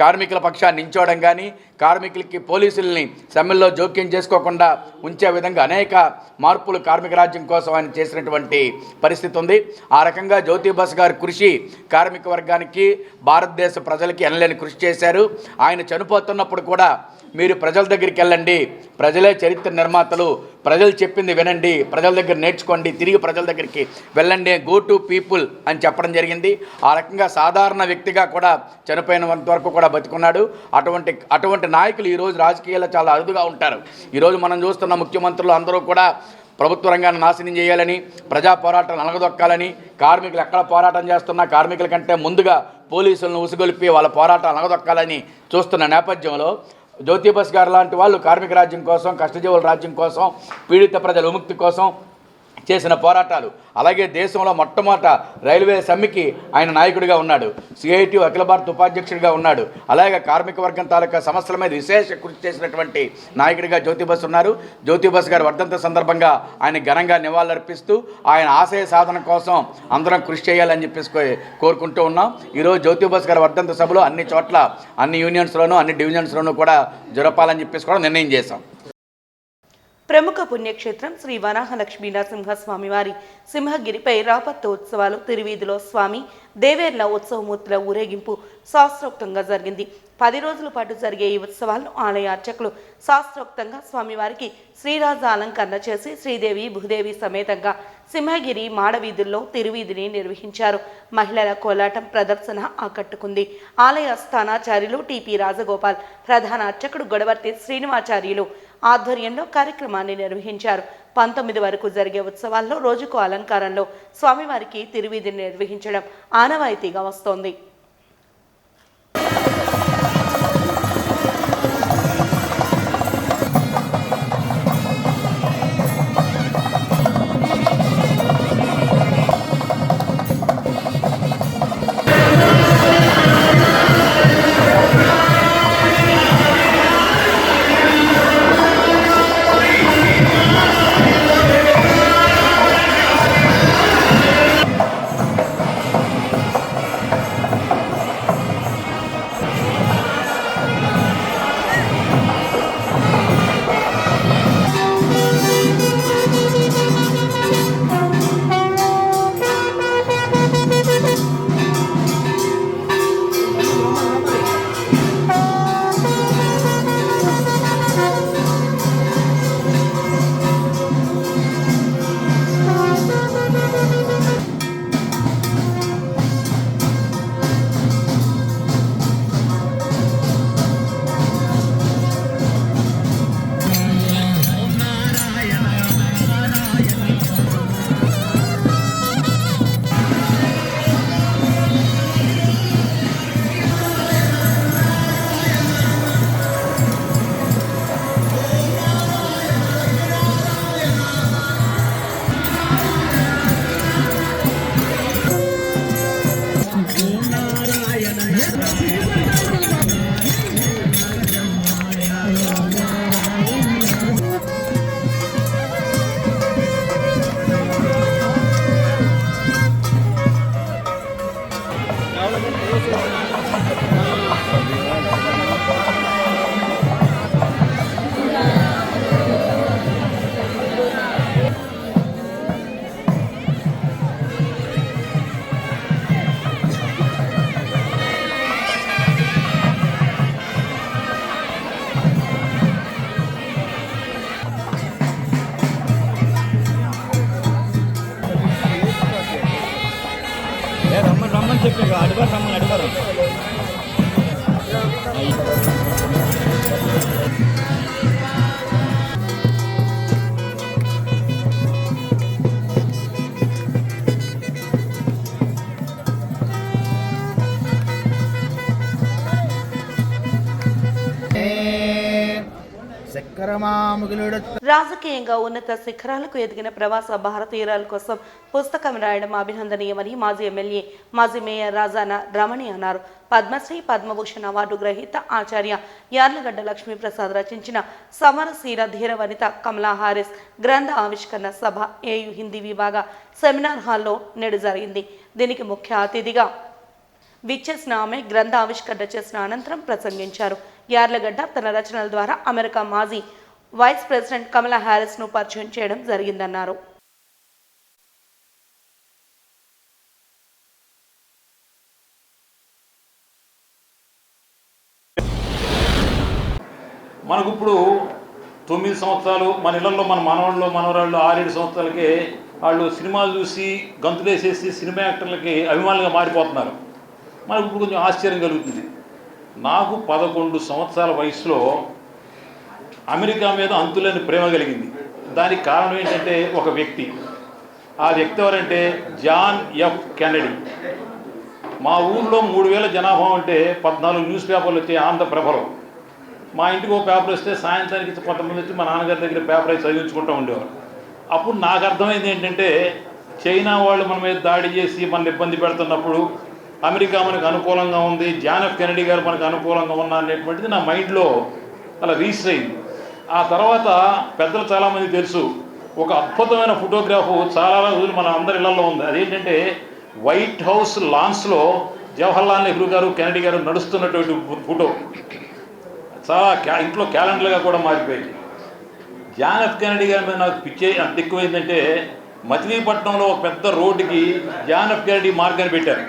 కార్మికుల పక్షాన్ని నించోవడం కానీ, కార్మికులకి పోలీసుల్ని సమ్మెల్లో జోక్యం చేసుకోకుండా ఉంచే విధంగా అనేక మార్పులు కార్మిక రాజ్యం కోసం ఆయన చేసినటువంటి పరిస్థితి ఉంది. ఆ రకంగా జ్యోతి బసు గారి కృషి కార్మిక వర్గానికి, భారతదేశ ప్రజలకి ఎనలేని కృషి చేశారు. ఆయన చనిపోతున్నప్పుడు కూడా మీరు ప్రజల దగ్గరికి వెళ్ళండి, ప్రజలే చరిత్ర నిర్మాతలు, ప్రజలు చెప్పింది వినండి, ప్రజల దగ్గర నేర్చుకోండి, తిరిగి ప్రజల దగ్గరికి వెళ్ళండి, గో టు పీపుల్ అని చెప్పడం జరిగింది. ఆ రకంగా సాధారణ వ్యక్తిగా కూడా చనిపోయినంత వరకు కూడా బతికున్నాడు. అటువంటి నాయకులు ఈరోజు రాజకీయాల్లో చాలా అరుదుగా ఉంటారు. ఈరోజు మనం చూస్తున్న ముఖ్యమంత్రులు అందరూ కూడా ప్రభుత్వ రంగాన్ని నాశనం చేయాలని, ప్రజా పోరాటాలు అణగదొక్కాలని, కార్మికులు ఎక్కడ పోరాటం చేస్తున్నా కార్మికుల కంటే ముందుగా పోలీసులను ఉసుగొలిపి వాళ్ళ పోరాటాలు అణగదొక్కాలని చూస్తున్న నేపథ్యంలో జ్యోతి బసు గారు లాంటి వాళ్ళు కార్మిక రాజ్యం కోసం, కష్టజీవుల రాజ్యం కోసం, పీడిత ప్రజల విముక్తి కోసం చేసిన పోరాటాలు, అలాగే దేశంలో మొట్టమొదట రైల్వే సమ్మెకి ఆయన నాయకుడిగా ఉన్నాడు, సిఐటి అఖిల భారత ఉపాధ్యక్షుడిగా ఉన్నాడు, అలాగే కార్మిక వర్గం తాలూకా సమస్యల మీద విశేష కృషి చేసినటువంటి నాయకుడిగా జ్యోతి బసు ఉన్నారు. జ్యోతి బసు గారి వర్ధంతి సందర్భంగా ఆయన ఘనంగా నివాళులర్పిస్తూ ఆయన ఆశయ సాధన కోసం అందరం కృషి చేయాలని చెప్పేసి కోరుకుంటూ ఉన్నాం. ఈరోజు జ్యోతి బసు గారి వర్ధంతి సభలో అన్ని చోట్ల, అన్ని యూనియన్స్లోనూ, అన్ని డివిజన్స్లోనూ కూడా జరపాలని చెప్పేసి కూడా నిర్ణయం చేశాం.
ప్రముఖ పుణ్యక్షేత్రం శ్రీ వరాహలక్ష్మీ నరసింహస్వామి వారి సింహగిరిపై రాపత్తు ఉత్సవాలు తిరువీధిలో స్వామి దేవేర్ల ఉత్సవమూర్తుల ఊరేగింపు శాస్త్రోక్తంగా జరిగింది. 10 రోజుల పాటు జరిగే ఈ ఉత్సవాలను ఆలయ అర్చకులు శాస్త్రోక్తంగా స్వామివారికి శ్రీరాజ అలంకరణ చేసి శ్రీదేవి భూదేవి సమేతంగా సింహగిరి మాడవీధుల్లో తిరువీధిని నిర్వహించారు. మహిళల కోలాటం ప్రదర్శన ఆకట్టుకుంది. ఆలయ స్థానాచార్యులు టిపి రాజగోపాల్, ప్రధాన అర్చకుడు గొడవర్తి శ్రీనివాచార్యులు ఆధ్వర్యంలో కార్యక్రమాన్ని నిర్వహించారు. 19 వరకు జరిగే ఉత్సవాల్లో రోజుకు అలంకారంలో స్వామివారికి తిరువీధిని నిర్వహించడం ఆనవాయితీగా వస్తోంది.
రమ్మని చెప్పి అడిగారు, రమ్మని అడిగారు.
చక్కెర
రాజకీయంగా ఉన్నత శిఖరాలకు ఎదిగిన ప్రవాస భారతీయురాల కోసం పుస్తకం రాయడం అభినందనీయమని మాజీ ఎమ్మెల్యే మాజీ మేయర్ రాజాన రమణి అన్నారు. పద్మశ్రీ పద్మభూషణ్ అవార్డు గ్రహీత ఆచార్య యార్లగడ్డ లక్ష్మీప్రసాద్ రచించిన సమరశీల ధీర వనిత కమలా హారిస్ గ్రంథ ఆవిష్కరణ సభ ఏయు హిందీ విభాగ సెమినార్ హాల్లో నేడు జరిగింది. దీనికి ముఖ్య అతిథిగా విచ్చేసిన ఆమె గ్రంథ ఆవిష్కరణ చేసిన అనంతరం ప్రసంగించారు. యార్లగడ్డ తన రచనల ద్వారా అమెరికా మాజీ వైస్ ప్రెసిడెంట్ కమలా హ్యారిస్ను పరిచయం చేయడం జరిగిందన్నారు.
మనకు ఇప్పుడు 9 సంవత్సరాలు మన ఇళ్లలో మన మనవాళ్ళు మనవరాళ్ళు 6-7 సంవత్సరాలకే వాళ్ళు సినిమాలు చూసి గంతులేసేసి సినిమా యాక్టర్లకి అభిమానులుగా మారిపోతున్నారు. మనకు ఇప్పుడు కొంచెం ఆశ్చర్యం కలుగుతుంది. నాకు 11 సంవత్సరాల వయసులో అమెరికా మీద అంతులేని ప్రేమ కలిగింది. దానికి కారణం ఏంటంటే ఒక వ్యక్తి. ఆ వ్యక్తి ఎవరంటే జాన్ ఎఫ్ కెనడీ. మా ఊళ్ళో 3000 జనాభా ఉంటే 14 న్యూస్ పేపర్లు వచ్చాయి ఆంధ్రప్రభలో. మా ఇంటికి ఒక పేపర్ వస్తే సాయంత్రానికి కొంతమంది వచ్చి మా నాన్నగారి దగ్గర పేపర్ అయి చదివించుకుంటూ ఉండేవారు. అప్పుడు నాకు అర్థమైంది ఏంటంటే చైనా వాళ్ళు మన మీద దాడి చేసి మనల్ని ఇబ్బంది పెడుతున్నప్పుడు అమెరికా మనకు అనుకూలంగా ఉంది, జాన్ ఎఫ్ కెనడీ గారు మనకు అనుకూలంగా ఉన్నా అనేటువంటిది నా మైండ్లో అలా రిజిస్టర్ అయింది. ఆ తర్వాత పెద్దలు చాలామంది తెలుసు, ఒక అద్భుతమైన ఫోటోగ్రాఫ్ చాలా రోజులు మన అందరి ఇళ్లలో ఉంది. అదేంటంటే వైట్ హౌస్ లాన్స్లో జవహర్లాల్ నెహ్రూ గారు కెనడీ గారు నడుస్తున్నటువంటి ఫోటో చాలా ఇంట్లో క్యాలెండర్గా కూడా మారిపోయింది. జాన్ ఎఫ్ కెనడీ గారి మీద నాకు పిచ్చే అంత ఎక్కువైందంటే మచిలీపట్నంలో ఒక పెద్ద రోడ్డుకి జాన్ ఎఫ్ కెనడీ మార్గాన్ని పెట్టారు.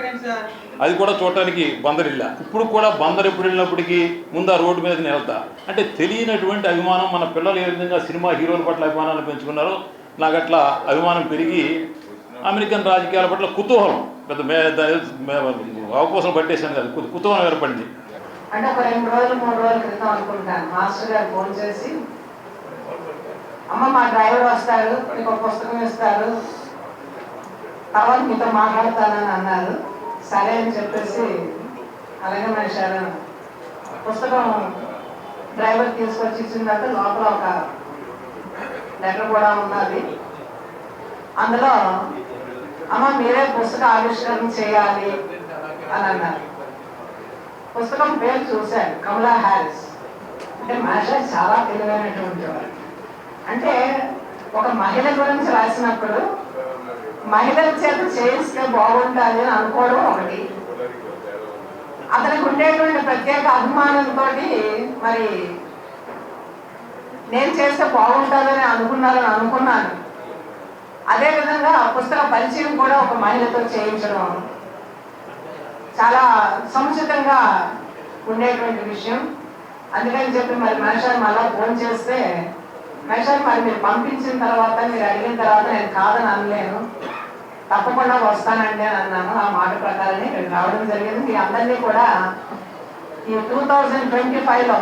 అది కూడా చూడటానికి బందర్ ఇల్లా. ఇప్పుడు కూడా బందర్ ఎప్పుడు వెళ్ళినప్పటికీ ముందు ఆ రోడ్డు మీద వెళ్తా. అంటే తెలియనటువంటి అభిమానం. మన పిల్లలు ఏ విధంగా సినిమా హీరోల పట్ల అభిమానాన్ని పెంచుకున్నారో నాకు అట్లా అభిమానం పెరిగి అమెరికన్ రాజకీయాల పట్ల కుతూహలం పెద్ద అవకాశం పట్టేశాను కదా, కుతూహలం ఏర్పడింది.
అంటే ఒక 2 రోజులు 3 రోజుల క్రితం అనుకుంటాను మాస్టర్ గారు ఫోన్ చేసి, అమ్మ మా డ్రైవర్ వస్తారు, మీకు ఒక పుస్తకం ఇస్తారు, తర్వాత మీతో మాట్లాడతానని అన్నారు. సరే అని చెప్పేసి అలాగే మనిషారు పుస్తకం డ్రైవర్ తీసుకొచ్చి ఇచ్చిన తర్వాత లోపల ఒక లెటర్ కూడా ఉన్నది. అందులో అమ్మ మీరే పుస్తక ఆవిష్కరణ చేయాలి అని అన్నారు. పుస్తకం పేరు చూశాను, కమలా హ్యారిస్. అంటే మాస్టర్ చాలా తెలివైనటువంటి వారు. అంటే ఒక మహిళ గురించి రాసినప్పుడు మహిళల చేత చేయిస్తే బాగుంటుంది అని అనుకోవడం ఒకటి, అతనికి ఉండేటువంటి ప్రత్యేక అభిమానంతో మరి నేను చేస్తే బాగుంటుందని అనుకున్నాను. అదేవిధంగా పుస్తక పరిచయం కూడా ఒక మహిళతో చేయించడం చాలా సముచితంగా ఉండేటువంటి విషయం. అందుకని చెప్పి మరి మనిషి మళ్ళా ఫోన్ చేస్తే, మనిషి మరి మీరు పంపించిన తర్వాత మీరు అడిగిన తర్వాత నేను కాదని అనలేను, తప్పకుండా వస్తానండి అని అన్నాను. ఆ మాట ప్రకారమే నేను రావడం జరిగింది. మీ అందరినీ కూడా ఈ 2025లో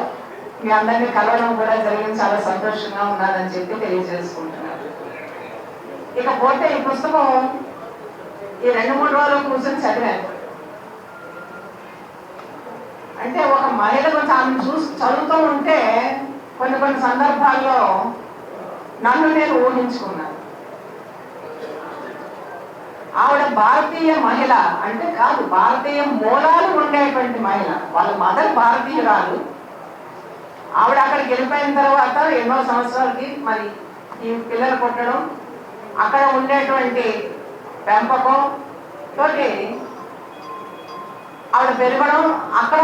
మీ అందరినీ కలవడం కూడా జరిగింది. చాలా సంతోషంగా ఉన్నదని చెప్పి తెలియజేసుకుంటున్నాను. ఇకపోతే ఈ పుస్తకం ఈ 2-3 రోజులు కూర్చొని చదివాను. అంటే ఒక మహిళ గురించి ఆమెను చూసి చదువుతూ ఉంటే కొన్ని సందర్భాల్లో నన్ను నేను ఊహించుకున్నాను. ఆవిడ భారతీయ మహిళ అంటే కాదు, భారతీయ మూలాలు ఉండేటువంటి మహిళ. వాళ్ళ మదర్ భారతీయురాలు. ఆవిడ అక్కడికి వెళ్ళిపోయిన తర్వాత ఎన్నో సంవత్సరాలకి మరి ఈ పిల్లలు పుట్టడం, అక్కడ ఉండేటువంటి పెంపకం తోటి ఆవిడ పెరగడం, అక్కడ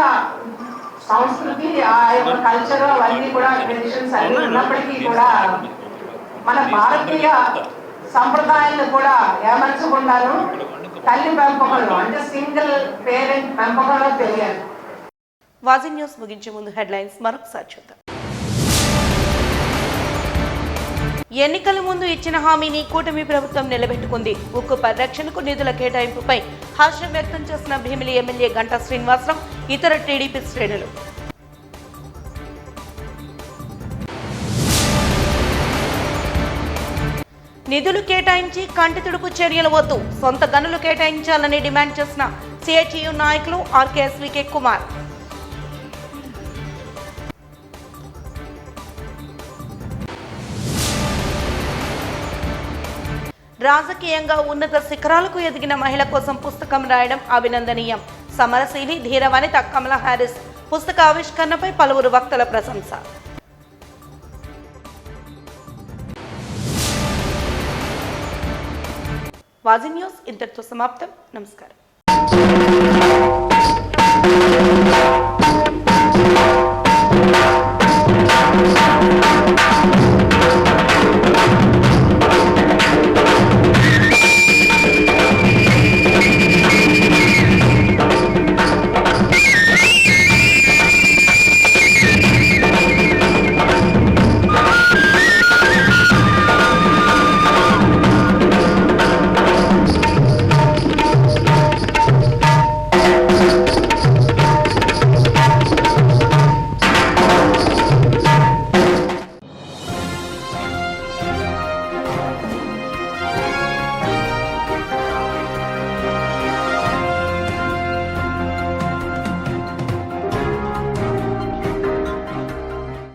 సంస్కృతి ఆ యొక్క కల్చర్ అవన్నీ కూడా ట్రెడిషన్స్ అన్ని ఉన్నప్పటికీ కూడా మన భారతీయ సంప్రదాయాలను కూడా ఏమర్చకుండాను తల్లి పెంపకంలో అంటే సింగిల్ పేరెంట్ పెంపకంలో తెలియాలి.
వాజీ న్యూస్ ముగించే ముందు హెడ్లైన్స్ మరొకసారి చూద్దాం. ఎన్నికల ముందు ఇచ్చిన హామీని కూటమి ప్రభుత్వం నిలబెట్టుకుంది. ఉక్కు పరిరక్షణకు నిధుల కేటాయింపుపై హర్షం వ్యక్తం చేసిన భీమిలి ఎమ్మెల్యే గంటా శ్రీనివాసరావు, ఇతర టీడీపీ శ్రేణులు. నిధులు కేటాయించి కంటి తుడుపు చర్యలు వద్దు, సొంత గనులు కేటాయించాలని డిమాండ్ చేసిన సిఐటియు నాయకులు ఆర్కేఎస్వికే కుమార్. రాజకీయంగా ఉన్నత శిఖరాలకు ఎదిగిన మహిళ కోసం పుస్తకం రాయడం అభినందనీయం. సమరశీలి ధీరవనిత కమలా హ్యారిస్ పుస్తక ఆవిష్కరణపై పలువురు వక్తల ప్రశంస. వాజీ న్యూస్ ఇంతటితో సమాప్తం. నమస్కారం.